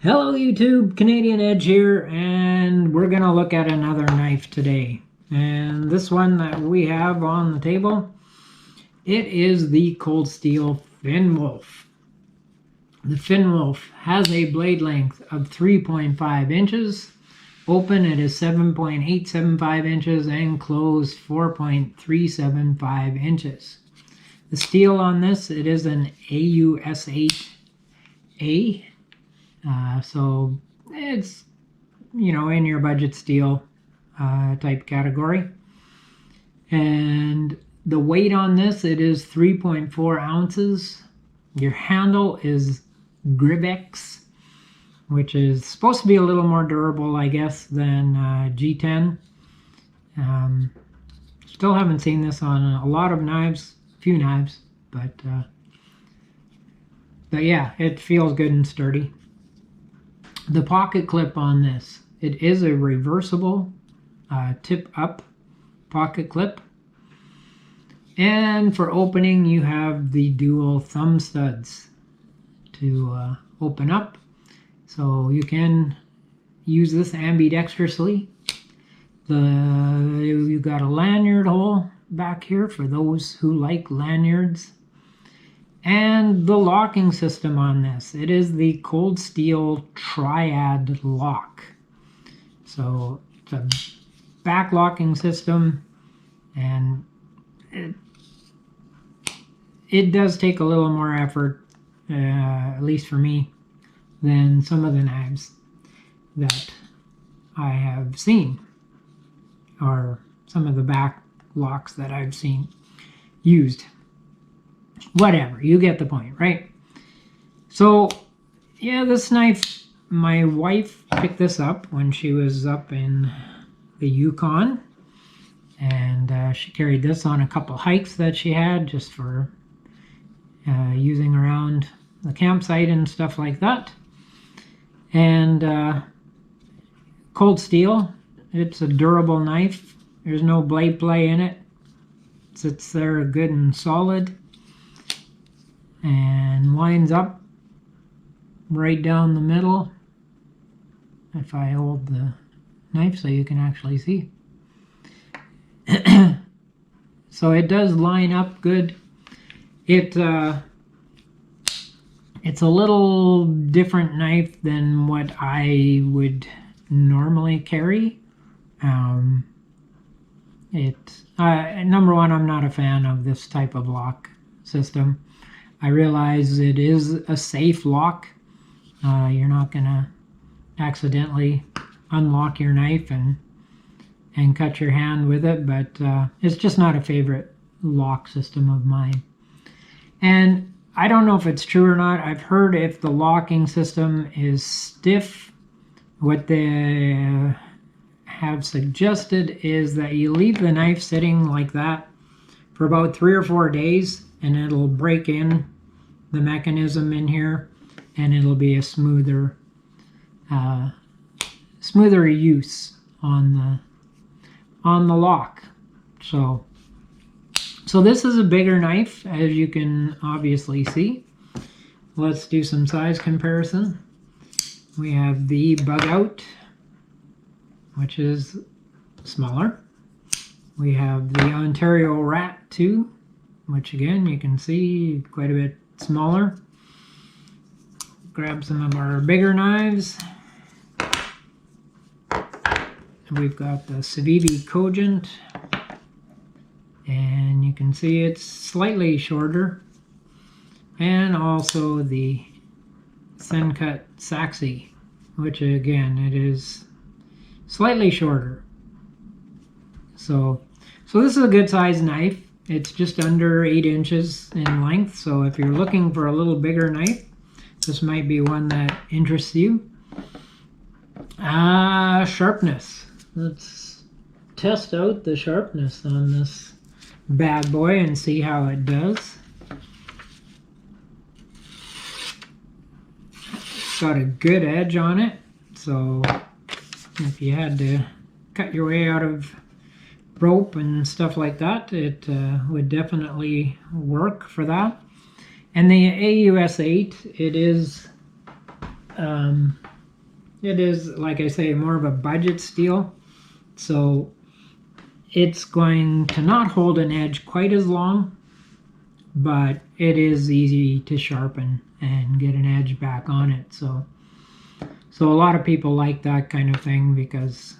Hello YouTube, Canadian Edge here, and we're going to look at another knife today. And this one that we have on the table, it is the Cold Steel Finwolf. The Finwolf has a blade length of 3.5 inches. Open it is 7.875 inches and closed 4.375 inches. The steel on this, it is an AUS8A. So it's, in your budget steel type category. And the weight on this, it is 3.4 ounces. Your handle is Gribex, which is supposed to be a little more durable, I guess, than G10. Still haven't seen this on a lot of knives, few knives, but yeah, it feels good and sturdy. The pocket clip on this, it is a reversible tip up pocket clip. And for opening, you have the dual thumb studs to open up. So you can use this ambidextrously. You got a lanyard hole back here for those who like lanyards. And the locking system on this, it is the Cold Steel Triad lock. So it's a back locking system, and it does take a little more effort, at least for me, than some of the knives that I have seen, or some of the back locks that I've seen used. Whatever, you get the point, right? So yeah, this knife, my wife picked this up when she was up in the Yukon, and she carried this on a couple hikes that she had just for using around the campsite and stuff like that. And cold steel, it's a durable knife. There's no blade play in it. It sits there good and solid and lines up right down the middle. If I hold the knife so you can actually see. So it does line up good. It's a little different knife than what I would normally carry. Number one, I'm not a fan of this type of lock system. I realize it is a safe lock. You're not gonna accidentally unlock your knife and cut your hand with it, but it's just not a favorite lock system of mine. And I don't know if it's true or not. I've heard if the locking system is stiff, what they have suggested is that you leave the knife sitting like that for about 3 or 4 days, and it'll break in the mechanism in here, and it'll be a smoother use on the lock. So this is a bigger knife, as you can obviously see. Let's do some size comparison. We have the Bug Out, which is smaller. We have the Ontario Rat 2, which again you can see quite a bit smaller. Grab some of our bigger knives. We've got the Civivi Cogent, and you can see it's slightly shorter, and also the Sencut Saxi, which again it is slightly shorter. So this is a good size knife. It's just under 8 inches in length, so if you're looking for a little bigger knife, this might be one that interests you. Sharpness. Let's test out the sharpness on this bad boy and see how it does. It's got a good edge on it, so if you had to cut your way out of rope and stuff like that, it would definitely work for that. And the AUS8, it is it is, like I say, more of a budget steel. So it's going to not hold an edge quite as long, but it is easy to sharpen and get an edge back on it. So a lot of people like that kind of thing because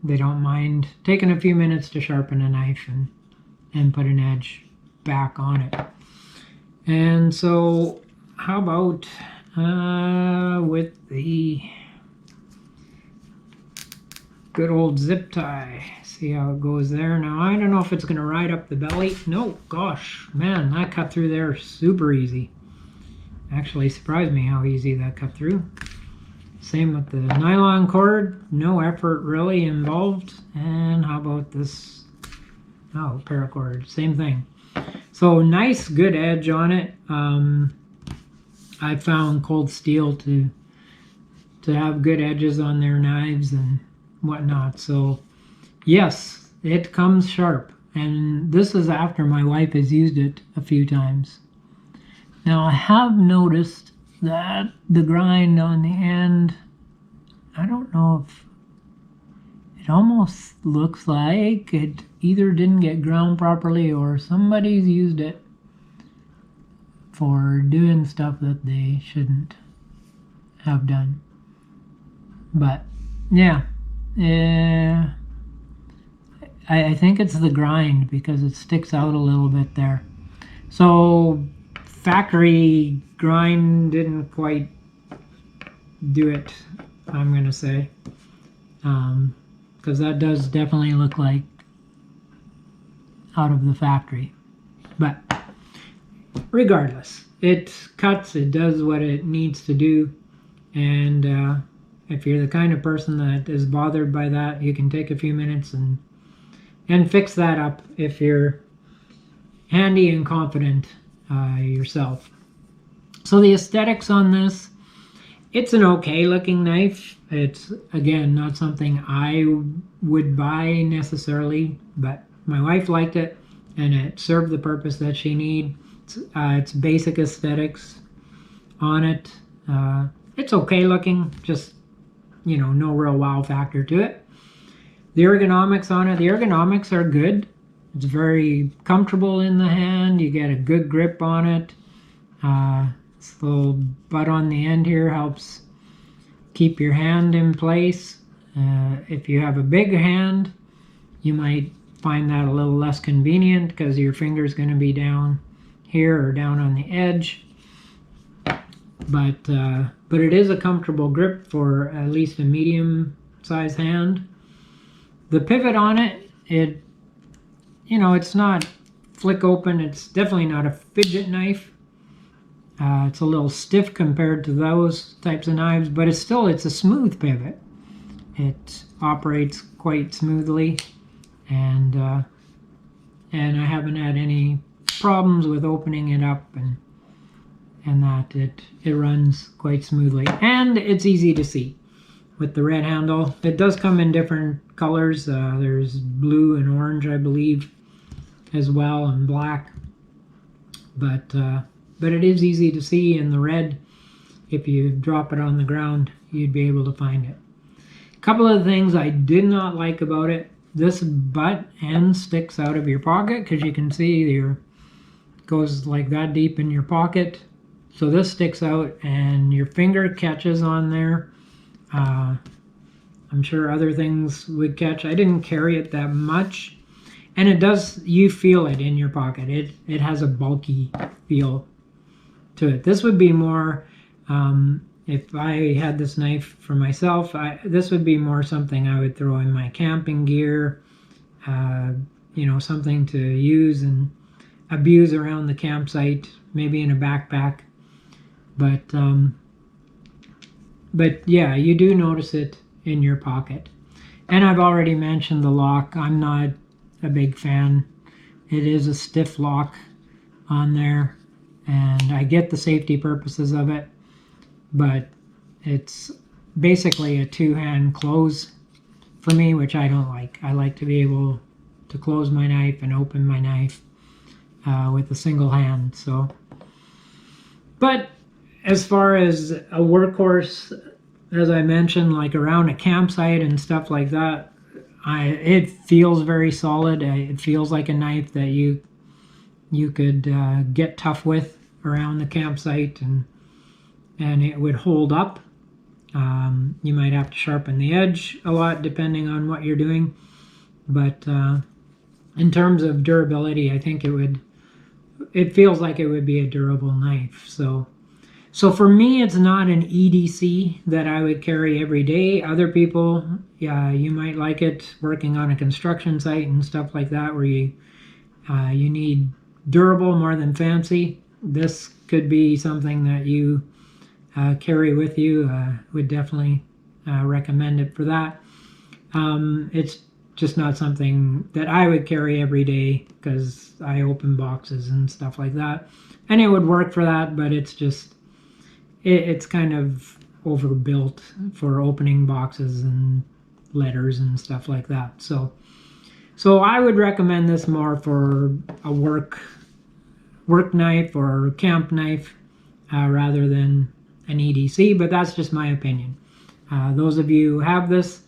they don't mind taking a few minutes to sharpen a knife and put an edge back on it. And so how about with the good old zip tie? See how it goes there. Now I don't know if it's going to ride up the belly. No, gosh, man, that cut through there super easy. Actually surprised me how easy that cut through. Same with the nylon cord, no effort really involved. And how about this? Oh, paracord, same thing. So nice, good edge on it. I found cold steel to have good edges on their knives and whatnot. So yes, it comes sharp. And this is after my wife has used it a few times. Now I have noticed that the grind on the end, I don't know if it almost looks like it either didn't get ground properly or somebody's used it for doing stuff that they shouldn't have done. But yeah, I think it's the grind because it sticks out a little bit there. So factory grind didn't quite do it, I'm gonna say, because that does definitely look like out of the factory. But regardless, it cuts, it does what it needs to do, and if you're the kind of person that is bothered by that, you can take a few minutes and fix that up if you're handy and confident yourself. So the aesthetics on this, it's an okay looking knife. It's, again, not something I would buy necessarily, but my wife liked it and it served the purpose that she needed. It's basic aesthetics on it. It's okay looking, just, you know, no real wow factor to it. The ergonomics on it, the ergonomics are good. It's very comfortable in the hand. You get a good grip on it. This little butt on the end here helps keep your hand in place. If you have a big hand, you might find that a little less convenient because your finger's going to be down here or down on the edge. But it is a comfortable grip for at least a medium-sized hand. The pivot on it, you know, it's not flick open. It's definitely not a fidget knife. It's a little stiff compared to those types of knives, but it's a smooth pivot. It operates quite smoothly, and I haven't had any problems with opening it up, and that it runs quite smoothly, and it's easy to see with the red handle. It does come in different colors. There's blue and orange, I believe, as well, and black. But it is easy to see in the red. If you drop it on the ground, you'd be able to find it. A couple of things I did not like about it. This butt end sticks out of your pocket because you can see it goes like that deep in your pocket. So this sticks out and your finger catches on there. I'm sure other things would catch. I didn't carry it that much. And it does, you feel it in your pocket. It has a bulky feel to it. This would be more, if I had this knife for myself, this would be more something I would throw in my camping gear, you know, something to use and abuse around the campsite, maybe in a backpack. But yeah, you do notice it in your pocket. And I've already mentioned the lock. I'm not a big fan. It is a stiff lock on there, and I get the safety purposes of it, but it's basically a two-hand close for me, which I don't like. I like to be able to close my knife and open my knife with a single hand. So, but as far as a workhorse, as I mentioned, like around a campsite and stuff like that, it feels very solid. It feels like a knife that you could get tough with around the campsite, and it would hold up. You might have to sharpen the edge a lot depending on what you're doing, but in terms of durability, I think it feels like it would be a durable knife. So for me, it's not an EDC that I would carry every day. Other people, yeah, you might like it working on a construction site and stuff like that, where you need durable more than fancy. This could be something that you carry with you. Would definitely recommend it for that. It's just not something that I would carry every day because I open boxes and stuff like that, and it would work for that, but it's kind of overbuilt for opening boxes and letters and stuff like that. So I would recommend this more for a work knife or camp knife rather than an EDC, but that's just my opinion. Those of you who have this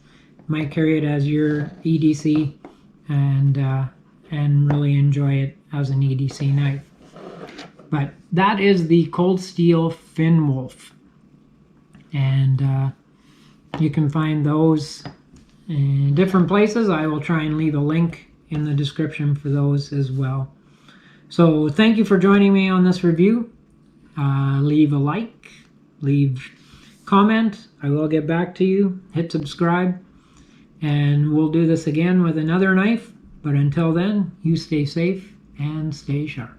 might carry it as your EDC and really enjoy it as an EDC knife. But that is the Cold Steel Finn Wolf, and you can find those in different places. I will try and leave a link in the description for those as well. So thank you for joining me on this review. Leave a like, leave comment. I will get back to you. Hit subscribe, and we'll do this again with another knife. But until then, you stay safe and stay sharp.